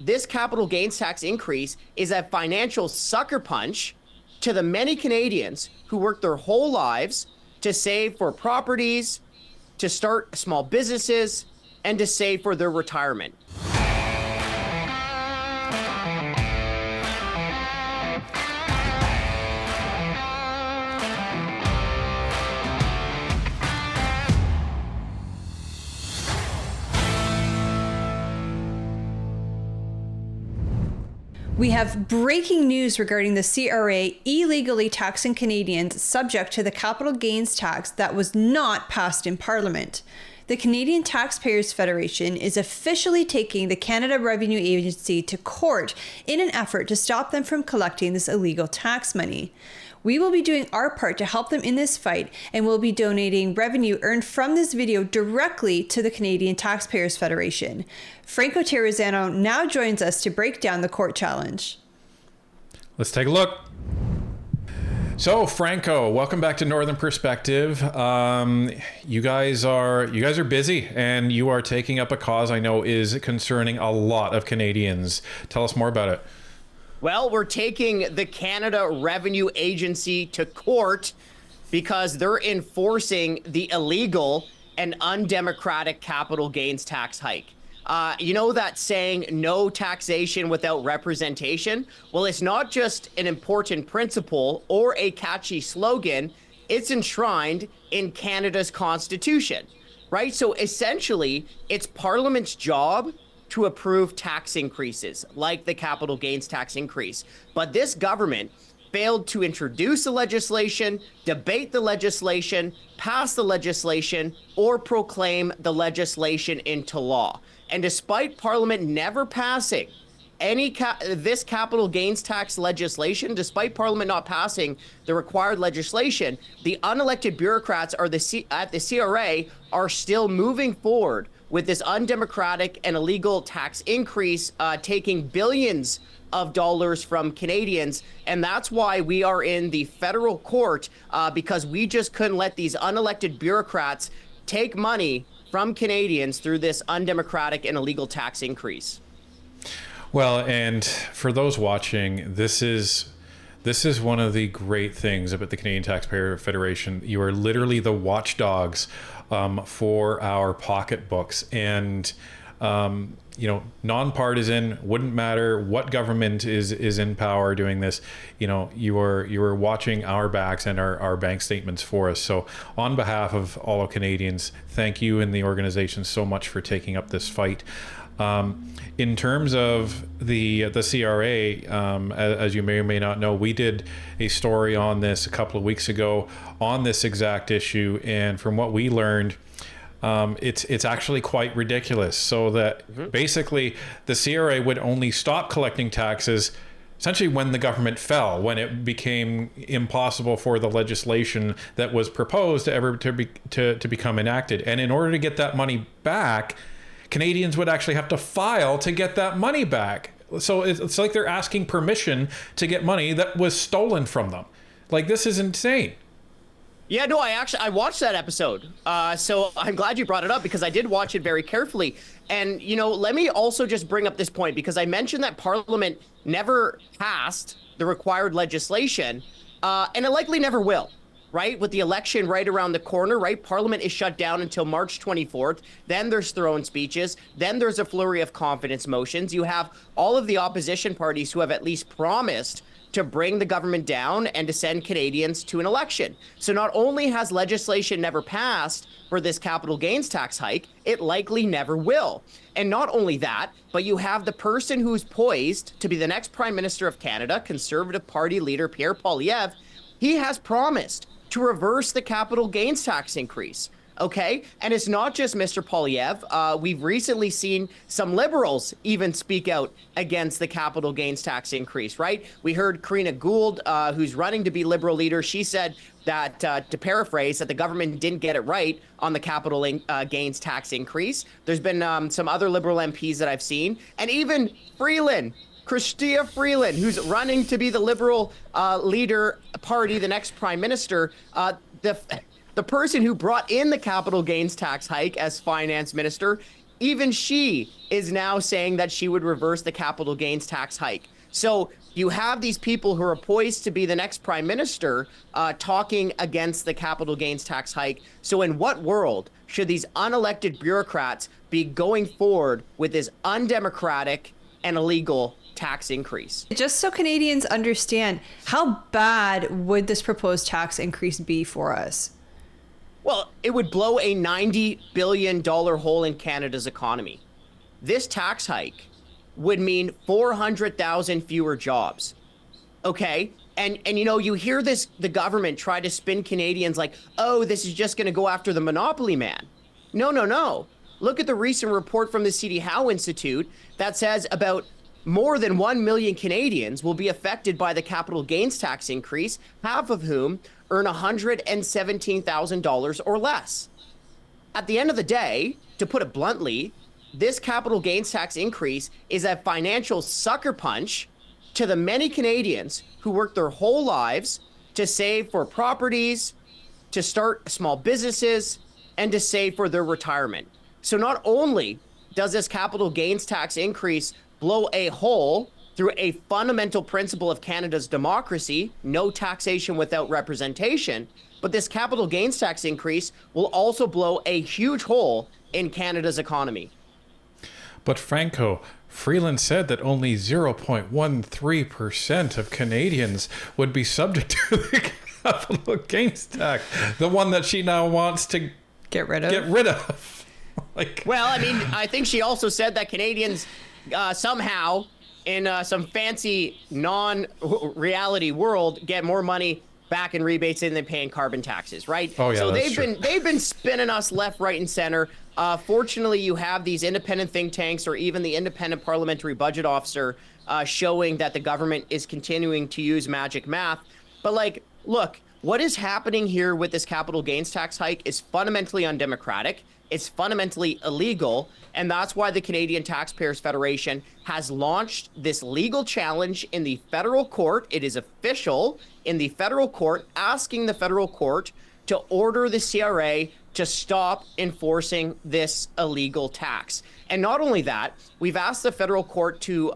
this capital gains tax increase is a financial sucker punch to the many Canadians who work their whole lives to save for properties, to start small businesses, and to save for their retirement. We have breaking news regarding the CRA illegally taxing Canadians subject to the capital gains tax that was not passed in Parliament. The Canadian Taxpayers Federation is officially taking the Canada Revenue Agency to court in an effort to stop them from collecting this illegal tax money. We will be doing our part to help them in this fight, and we'll be donating revenue earned from this video directly to the Canadian Taxpayers Federation. Franco Terrazzano now joins us to break down the court challenge. Let's take a look. So, Franco, welcome back to Northern Perspective. You guys are busy, and you are taking up a cause I know is concerning a lot of Canadians. Tell us more about it. Well, we're taking the Canada Revenue Agency to court because they're enforcing the illegal and undemocratic capital gains tax hike. You know that saying, no taxation without representation? Well, it's not just an important principle or a catchy slogan, it's enshrined in Canada's Constitution, right? So essentially, it's Parliament's job to approve tax increases, like the capital gains tax increase. But this government failed to introduce the legislation, debate the legislation, pass the legislation, or proclaim the legislation into law. And despite Parliament never passing this capital gains tax legislation, despite Parliament not passing the required legislation, the unelected bureaucrats at the CRA are still moving forward with this undemocratic and illegal tax increase, taking billions of dollars from Canadians. And that's why we are in the federal court, because we just couldn't let these unelected bureaucrats take money from Canadians through this undemocratic and illegal tax increase. Well, and for those watching, this is one of the great things about the Canadian Taxpayer Federation. You are literally the watchdogs for our pocketbooks, and nonpartisan, wouldn't matter what government is in power doing this. You are watching our backs and our bank statements for us. So on behalf of all of Canadians, thank you and the organization so much for taking up this fight. In terms of the CRA, as you may or may not know, we did a story on this a couple of weeks ago on this exact issue, and from what we learned, it's actually quite ridiculous. So that basically the CRA would only stop collecting taxes essentially when the government fell, when it became impossible for the legislation that was proposed to become enacted. And in order to get that money back, Canadians would actually have to file to get that money back. So it's like they're asking permission to get money that was stolen from them. Like, this is insane. Yeah, no, I watched that episode. So I'm glad you brought it up, because I did watch it very carefully. And, let me also just bring up this point, because I mentioned that Parliament never passed the required legislation, and it likely never will. Right? With the election right around the corner, right? Parliament is shut down until March 24th. Then there's throne speeches. Then there's a flurry of confidence motions. You have all of the opposition parties who have at least promised to bring the government down and to send Canadians to an election. So not only has legislation never passed for this capital gains tax hike, it likely never will. And not only that, but you have the person who's poised to be the next Prime Minister of Canada, Conservative Party leader Pierre Poilievre. He has promised to reverse the capital gains tax increase, okay? And it's not just Mr. Poilievre. We've recently seen some Liberals even speak out against the capital gains tax increase, right? We heard Karina Gould, who's running to be Liberal leader. She said that, to paraphrase, that the government didn't get it right on the capital gains tax increase. There's been some other Liberal MPs that I've seen, and even Chrystia Freeland, who's running to be the Liberal leader party, the next Prime Minister, the person who brought in the capital gains tax hike as finance minister, even she is now saying that she would reverse the capital gains tax hike. So you have these people who are poised to be the next prime minister talking against the capital gains tax hike. So in what world should these unelected bureaucrats be going forward with this undemocratic and illegal tax increase? Just so Canadians understand, how bad would this proposed tax increase be for us? Well, it would blow a $90 billion hole in Canada's economy. This tax hike would mean 400,000 fewer jobs. Okay? And you know, you hear this, the government try to spin Canadians like, oh, this is just going to go after the monopoly man. No. Look at the recent report from the C.D. Howe Institute that says about more than 1 million Canadians will be affected by the capital gains tax increase, half of whom earn $117,000 or less. At the end of the day, to put it bluntly, this capital gains tax increase is a financial sucker punch to the many Canadians who work their whole lives to save for properties, to start small businesses, and to save for their retirement. So not only does this capital gains tax increase blow a hole through a fundamental principle of Canada's democracy, no taxation without representation, but this capital gains tax increase will also blow a huge hole in Canada's economy. But Franco, Freeland said that only 0.13% of Canadians would be subject to the capital gains tax, the one that she now wants to Get rid of. Well, I mean, I think she also said that Canadians somehow in some fancy non-reality world get more money back in rebates than they pay in carbon taxes, right? Oh yeah, so that's they've been spinning us left, right, and center. Fortunately, you have these independent think tanks or even the independent parliamentary budget officer showing that the government is continuing to use magic math. But like, look, what is happening here with this capital gains tax hike is fundamentally undemocratic. It's fundamentally illegal. And that's why the Canadian Taxpayers Federation has launched this legal challenge in the federal court. It is official in the federal court, asking the federal court to order the CRA to stop enforcing this illegal tax. And not only that, we've asked the federal court to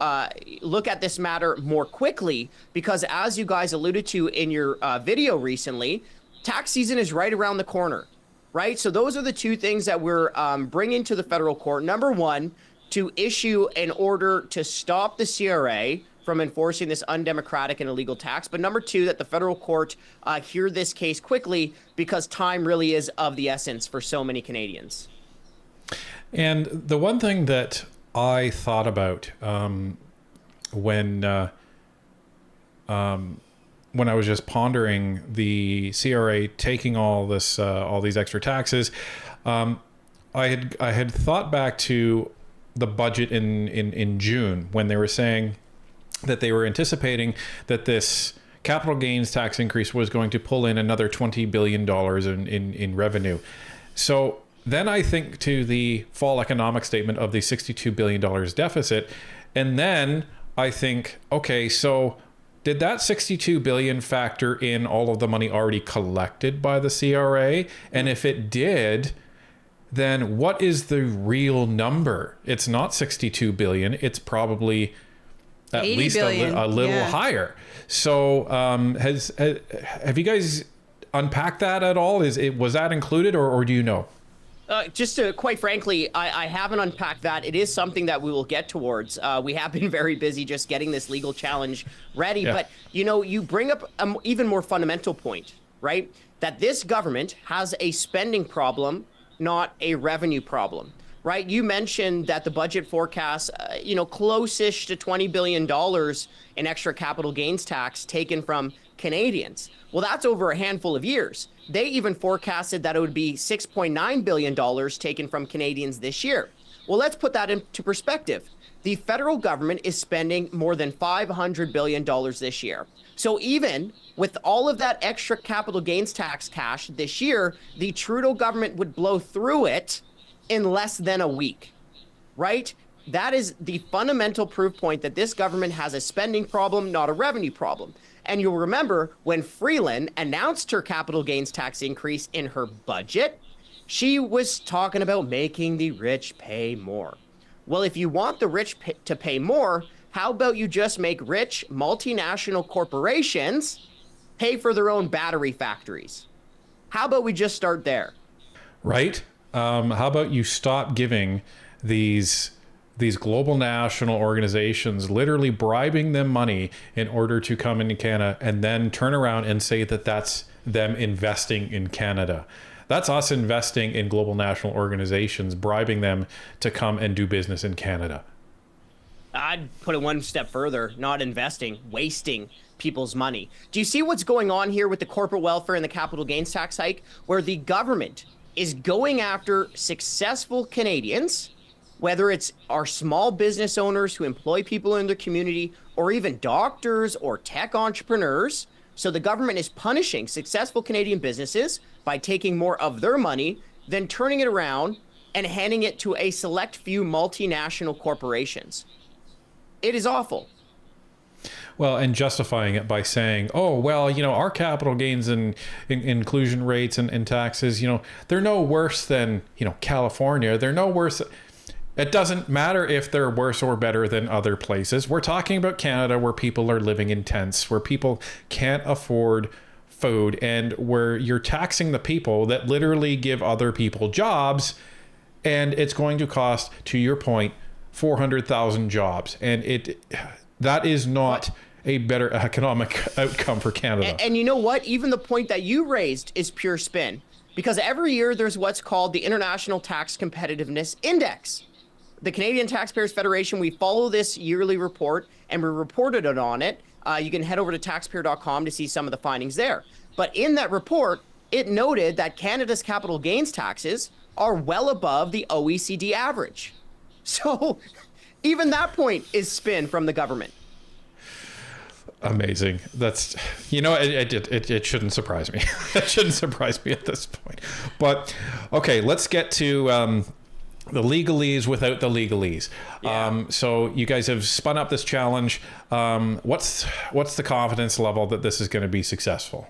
look at this matter more quickly because, as you guys alluded to in your video recently, tax season is right around the corner, right? So those are the two things that we're bringing to the federal court. Number one, to issue an order to stop the CRA from enforcing this undemocratic and illegal tax. But number two, that the federal court hear this case quickly because time really is of the essence for so many Canadians. And the one thing that I thought about when I was just pondering the CRA taking all these extra taxes, I had thought back to the budget in June when they were saying that they were anticipating that this capital gains tax increase was going to pull in another $20 billion in revenue. So then I think to the fall economic statement of the $62 billion deficit. And then I think, okay, so did that 62 billion factor in all of the money already collected by the CRA? And if it did, then what is the real number? It's not 62 billion. It's probably at least a little higher. So have you guys unpacked that at all? Was that included or do you know? Just to, quite frankly, I haven't unpacked that. It is something that we will get towards. We have been very busy just getting this legal challenge ready. Yeah. But, you know, you bring up an even more fundamental point, right? That this government has a spending problem, not a revenue problem, right? You mentioned that the budget forecasts, close-ish to $20 billion in extra capital gains tax taken from Canadians. Well, that's over a handful of years. They even forecasted that it would be $6.9 billion taken from Canadians this year. Well, let's put that into perspective. The federal government is spending more than $500 billion this year. So even with all of that extra capital gains tax cash this year, the Trudeau government would blow through it in less than a week, right? That is the fundamental proof point that this government has a spending problem, not a revenue problem. And you'll remember when Freeland announced her capital gains tax increase in her budget, She was talking about making the rich pay more. Well, if you want the rich to pay more, how about you just make rich multinational corporations pay for their own battery factories? How about we just start there? Right? How about you stop giving these global national organizations, literally bribing them money in order to come into Canada, and then turn around and say that that's them investing in Canada. That's us investing in global national organizations, bribing them to come and do business in Canada. I'd put it one step further, not investing, wasting people's money. Do you see what's going on here with the corporate welfare and the capital gains tax hike, where the government is going after successful Canadians, whether it's our small business owners who employ people in their community, or even doctors or tech entrepreneurs? So the government is punishing successful Canadian businesses by taking more of their money, then turning it around and handing it to a select few multinational corporations. It is awful. Well, and justifying it by saying, oh, well, our capital gains and inclusion rates and taxes, they're no worse than, California. They're no worse. It doesn't matter if they're worse or better than other places. We're talking about Canada, where people are living in tents, where people can't afford food, and where you're taxing the people that literally give other people jobs. And it's going to cost, to your point, 400,000 jobs. And that is not a better economic outcome for Canada. And you know what? Even the point that you raised is pure spin, because every year there's what's called the International Tax Competitiveness Index. The Canadian Taxpayers Federation, we follow this yearly report, and we reported it on it. You can head over to taxpayer.com to see some of the findings there. But in that report, it noted that Canada's capital gains taxes are well above the OECD average. So even that point is spin from the government. Amazing. That's, it shouldn't surprise me. It shouldn't surprise me at this point. But okay, let's get to the legalese without the legalese. Yeah. So you guys have spun up this challenge. What's the confidence level that this is going to be successful?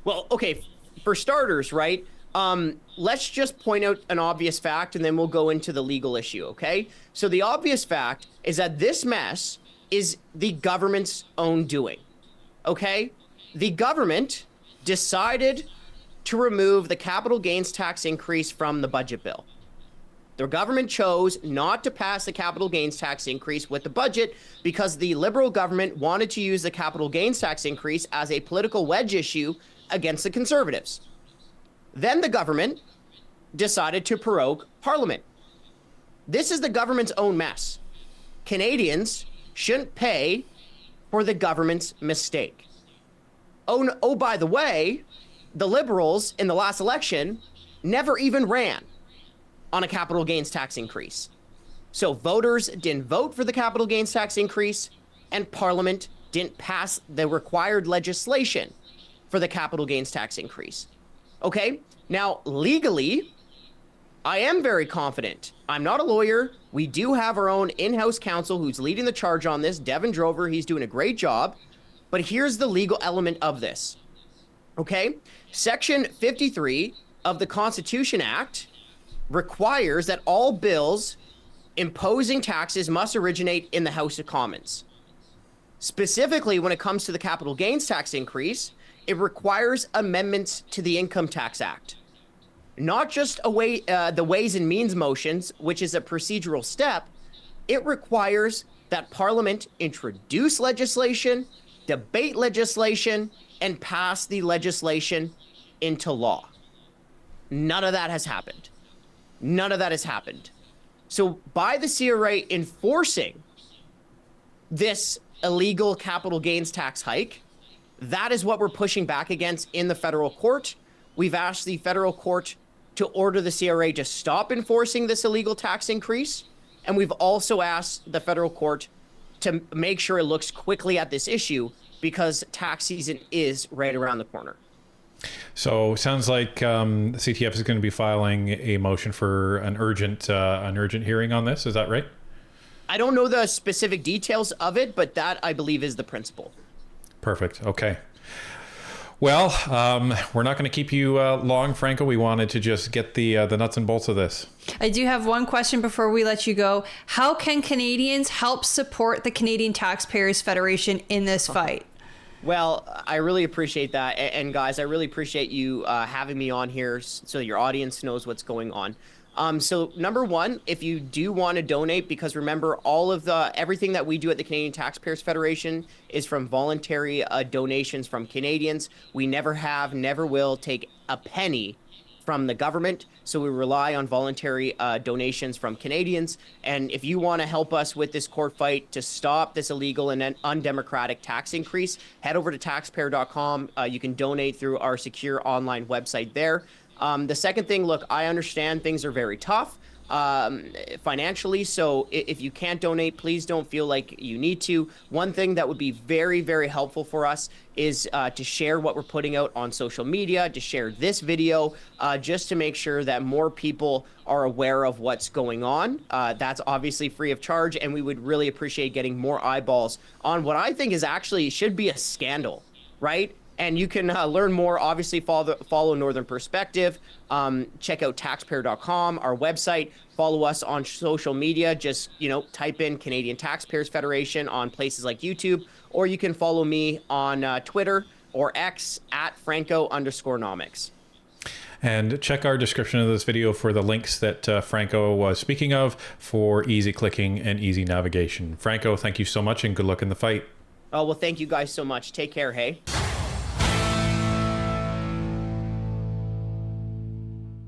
Well, okay, for starters, right? Let's just point out an obvious fact, and then we'll go into the legal issue, okay? So the obvious fact is that this mess is the government's own doing, okay? The government decided to remove the capital gains tax increase from the budget bill. The government chose not to pass the capital gains tax increase with the budget because the Liberal government wanted to use the capital gains tax increase as a political wedge issue against the Conservatives. Then the government decided to prorogue Parliament. This is the government's own mess. Canadians shouldn't pay for the government's mistake. Oh, by the way, the Liberals in the last election never even ran on a capital gains tax increase. So voters didn't vote for the capital gains tax increase, and Parliament didn't pass the required legislation for the capital gains tax increase. Okay, now legally, I am very confident. I'm not a lawyer. We do have our own in-house counsel who's leading the charge on this, Devin Drover. He's doing a great job. But here's the legal element of this. Okay, Section 53 of the Constitution Act requires that all bills imposing taxes must originate in the House of Commons. Specifically, when it comes to the capital gains tax increase, it requires amendments to the Income Tax Act. Not just the Ways and Means motions, which is a procedural step. It requires that Parliament introduce legislation, debate legislation, and pass the legislation into law. None of that has happened. None of that has happened. So by the CRA enforcing this illegal capital gains tax hike, that is what we're pushing back against in the federal court. We've asked the federal court to order the CRA to stop enforcing this illegal tax increase. And we've also asked the federal court to make sure it looks quickly at this issue because tax season is right around the corner. So sounds like CTF is going to be filing a motion for an urgent hearing on this. Is that right? I don't know the specific details of it, but that I believe is the principle. Perfect. Okay. Well, we're not going to keep you long, Franco. We wanted to just get the nuts and bolts of this. I do have one question before we let you go. How can Canadians help support the Canadian Taxpayers Federation in this fight? Well, I really appreciate that. And guys, I really appreciate you having me on here so your audience knows what's going on. So number one, if you do want to donate, because remember, all of everything that we do at the Canadian Taxpayers Federation is from voluntary donations from Canadians. We never have, never will take a penny from the government. So we rely on voluntary donations from Canadians. And if you want to help us with this court fight to stop this illegal and undemocratic tax increase, head over to taxpayer.com. You can donate through our secure online website there. The second thing, look, I understand things are very tough financially. So if you can't donate, please don't feel like you need to. One thing that would be very, very helpful for us is to share what we're putting out on social media, to share this video, just to make sure that more people are aware of what's going on. That's obviously free of charge, and we would really appreciate getting more eyeballs on what I think is actually should be a scandal, right? And you can learn more, obviously follow Northern Perspective, check out taxpayer.com, our website, follow us on social media, just, type in Canadian Taxpayers Federation on places like YouTube, or you can follow me on Twitter or X at Franco_nomics. And check our description of this video for the links that Franco was speaking of for easy clicking and easy navigation. Franco, thank you so much and good luck in the fight. Oh, well, thank you guys so much. Take care, hey?